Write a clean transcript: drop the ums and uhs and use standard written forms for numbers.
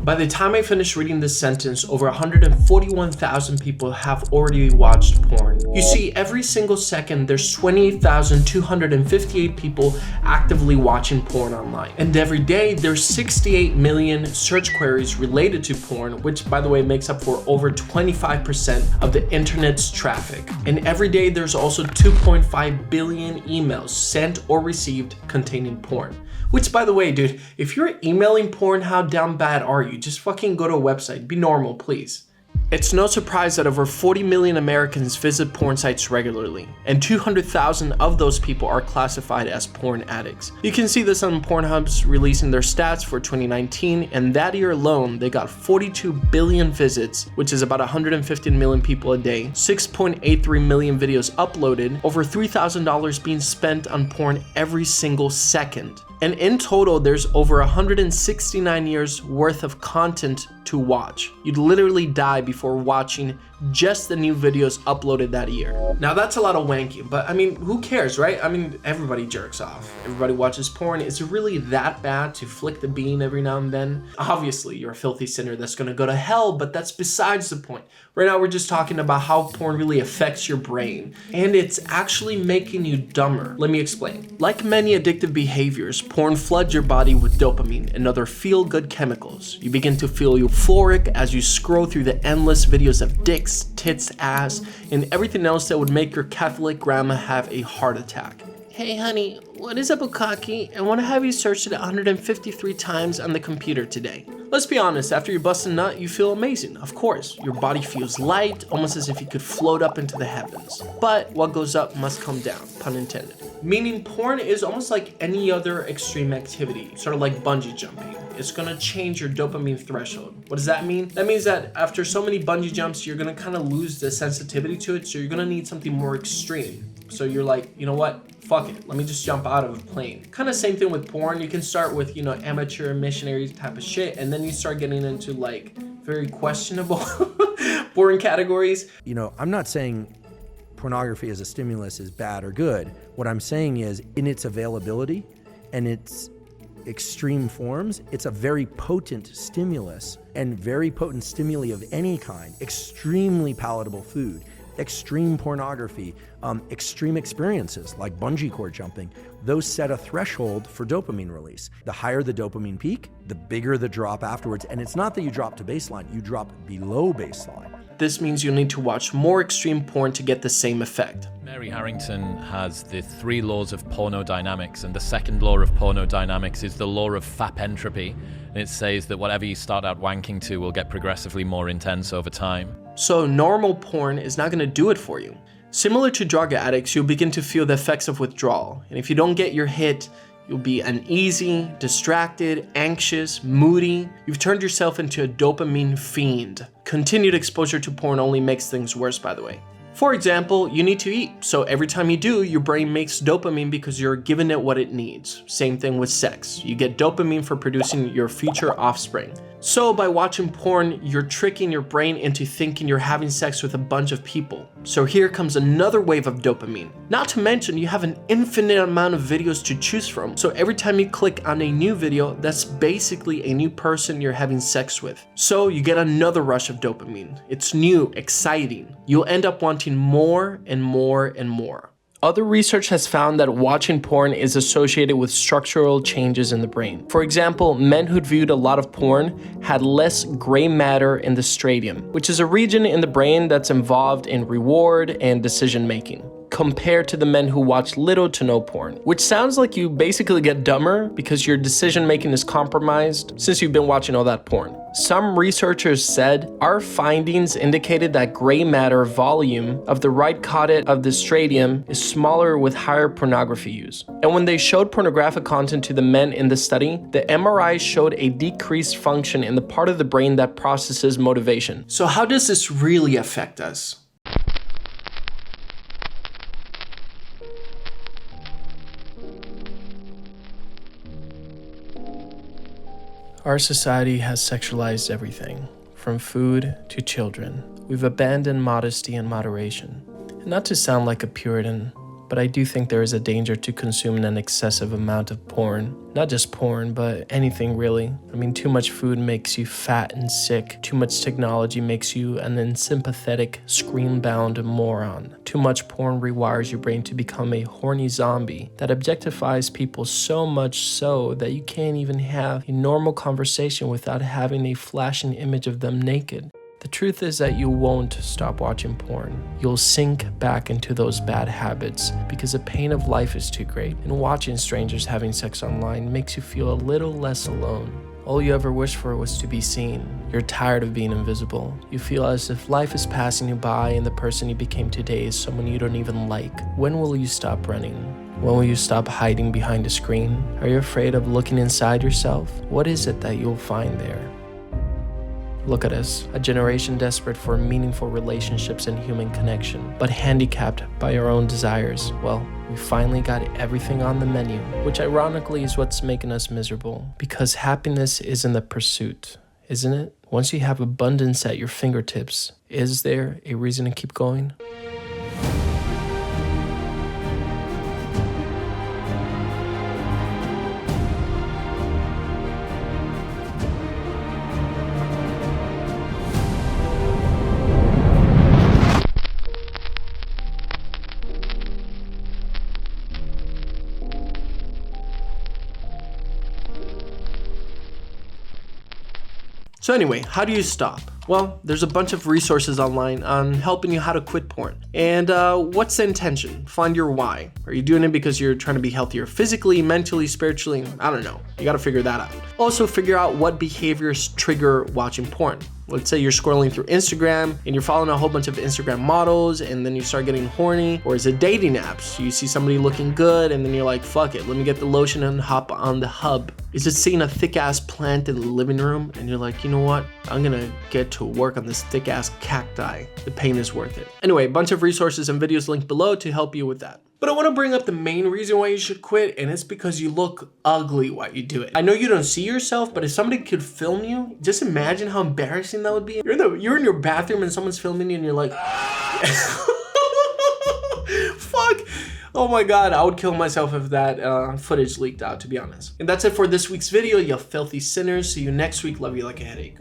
By the time I finish reading this sentence, over 141,000 people have already watched porn. You see, every single second, there's 28,258 people actively watching porn online. And every day, there's 68 million search queries related to porn, which by the way, makes up for over 25% of the internet's traffic. And every day, there's also 2.5 billion emails sent or received containing porn. Which, by the way, dude, if you're emailing porn, how down bad are you? Just fucking go to a website. Be normal, please. It's no surprise that over 40 million Americans visit porn sites regularly, and 200,000 of those people are classified as porn addicts. You can see this on Pornhub's releasing their stats for 2019, and that year alone, they got 42 billion visits, which is about 115 million people a day, 6.83 million videos uploaded, over $3,000 being spent on porn every single second. And in total, there's over 169 years worth of content to watch. You'd literally die before watching just the new videos uploaded that year. Now that's a lot of wanking, but I mean, who cares, right? I mean, everybody jerks off. Everybody watches porn. Is it really that bad to flick the bean every now and then? Obviously, you're a filthy sinner that's gonna go to hell, but that's besides the point. Right now, we're just talking about how porn really affects your brain, and it's actually making you dumber. Let me explain. Like many addictive behaviors, porn floods your body with dopamine and other feel-good chemicals. You begin to feel euphoric as you scroll through the endless videos of dicks, tits, ass, and everything else that would make your Catholic grandma have a heart attack. Hey honey, what is a bukkake? I want to have you search it 153 times on the computer today. Let's be honest, after you bust a nut, you feel amazing. Of course, your body feels light, almost as if you could float up into the heavens. But what goes up must come down, pun intended. Meaning porn is almost like any other extreme activity, sort of like bungee jumping. It's gonna change your dopamine threshold. What does that mean? That means that after so many bungee jumps, you're gonna kind of lose the sensitivity to it, so you're gonna need something more extreme. So you're like, you know what? Fuck it, let me just jump out of a plane. Kind of same thing with porn. You can start with, you know, amateur missionary type of shit, and then you start getting into like very questionable porn categories. You know, I'm not saying pornography as a stimulus is bad or good. What I'm saying is in its availability and its extreme forms, it's a very potent stimulus, and very potent stimuli of any kind, extremely palatable food, extreme pornography, extreme experiences like bungee cord jumping, those set a threshold for dopamine release. The higher the dopamine peak, the bigger the drop afterwards. And it's not that you drop to baseline, you drop below baseline. This means you'll need to watch more extreme porn to get the same effect. Mary Harrington has the 3 laws of pornodynamics, and the second law of pornodynamics is the law of FAP entropy, and it says that whatever you start out wanking to will get progressively more intense over time. So normal porn is not going to do it for you. Similar to drug addicts, you'll begin to feel the effects of withdrawal, and if you don't get your hit, you'll be uneasy, distracted, anxious, moody. You've turned yourself into a dopamine fiend. Continued exposure to porn only makes things worse, by the way. For example, you need to eat, so every time you do, your brain makes dopamine because you're giving it what it needs. Same thing with sex. You get dopamine for producing your future offspring. So by watching porn, you're tricking your brain into thinking you're having sex with a bunch of people. So here comes another wave of dopamine. Not to mention, you have an infinite amount of videos to choose from. So every time you click on a new video, that's basically a new person you're having sex with. So you get another rush of dopamine. It's new, exciting. You'll end up wanting more and more and more. Other research has found that watching porn is associated with structural changes in the brain. For example, men who'd viewed a lot of porn had less gray matter in the striatum, which is a region in the brain that's involved in reward and decision making, compared to the men who watch little to no porn, which sounds like you basically get dumber because your decision making is compromised since you've been watching all that porn. Some researchers said our findings indicated that gray matter volume of the right caudate of the striatum is smaller with higher pornography use. And when they showed pornographic content to the men in the study, the MRI showed a decreased function in the part of the brain that processes motivation. So how does this really affect us? Our society has sexualized everything, from food to children. We've abandoned modesty and moderation. And not to sound like a Puritan, but I do think there is a danger to consuming an excessive amount of porn. Not just porn, but anything really. I mean, too much food makes you fat and sick. Too much technology makes you an unsympathetic, screen-bound moron. Too much porn rewires your brain to become a horny zombie that objectifies people so much so that you can't even have a normal conversation without having a flashing image of them naked. The truth is that you won't stop watching porn. You'll sink back into those bad habits because the pain of life is too great, and watching strangers having sex online makes you feel a little less alone. All you ever wished for was to be seen. You're tired of being invisible. You feel as if life is passing you by and the person you became today is someone you don't even like. When will you stop running? When will you stop hiding behind a screen? Are you afraid of looking inside yourself? What is it that you'll find there? Look at us, a generation desperate for meaningful relationships and human connection, but handicapped by our own desires. Well, we finally got everything on the menu, which ironically is what's making us miserable. Because happiness is in the pursuit, isn't it? Once you have abundance at your fingertips, is there a reason to keep going? So anyway, how do you stop? Well, there's a bunch of resources online on helping you how to quit porn. And what's the intention? Find your why. Are you doing it because you're trying to be healthier physically, mentally, spiritually? I don't know. You gotta figure that out. Also, figure out what behaviors trigger watching porn. Let's say you're scrolling through Instagram and you're following a whole bunch of Instagram models and then you start getting horny. Or is it dating apps? You see somebody looking good and then you're like, fuck it, let me get the lotion and hop on the hub. Is it seeing a thick ass plant in the living room and you're like, you know what? I'm gonna get to work on this thick ass cacti. The pain is worth it. Anyway, a bunch of resources and videos linked below to help you with that. But I want to bring up the main reason why you should quit, and it's because you look ugly while you do it. I know you don't see yourself, but if somebody could film you, just imagine how embarrassing that would be. You're in your bathroom and someone's filming you and you're like, fuck. Oh my god, I would kill myself if that footage leaked out, to be honest. And that's it for this week's video, you filthy sinners. See you next week. Love you like a headache.